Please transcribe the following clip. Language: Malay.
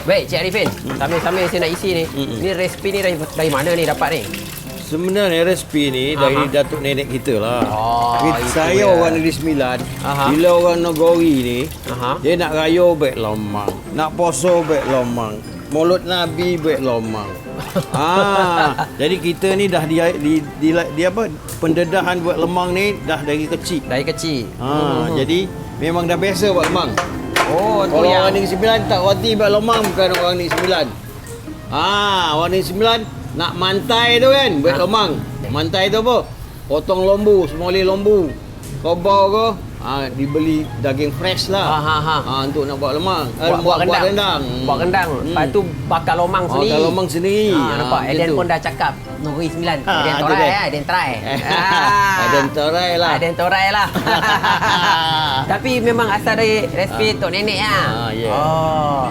Baik, Cik Arifin. Sambil-sambil saya nak isi ni. Ni resipi ni dari mana ni dapat ni? Sebenarnya resipi ni dari datuk nenek kita lah. itu Saya dia. orang Negeri Sembilan. Aha. Bila orang Nagori ni, Aha. dia nak raya baik lomang. Nak poso baik lomang. Mulut Nabi baik lomang. Jadi kita ni dah di apa? Pendedahan buat lemang ni dah dari kecil. Dari kecil. Jadi memang dah biasa buat lemang. Oh, tu Kalau yang orang Negeri Sembilan tak roti buat lemang bukan orang Negeri Sembilan. Orang Negeri Sembilan nak mantai tu kan, buat lemang. Mantai tu apa? Potong lembu, semoli lembu. Kobau ke, dibeli daging fresh lah. Untuk nak buat lemang. buat rendang. rendang. Buat rendang. Lepas tu bakar lomang sendiri. Bakar lomang sendiri. Nampak macam Eden tu. pun dah cakap Negeri Sembilan. Eden tu torai dia. Eden try. Eden torai lah. Eden torai lah. Tapi memang asal dari resipi tok nenek lah. ya. Oh.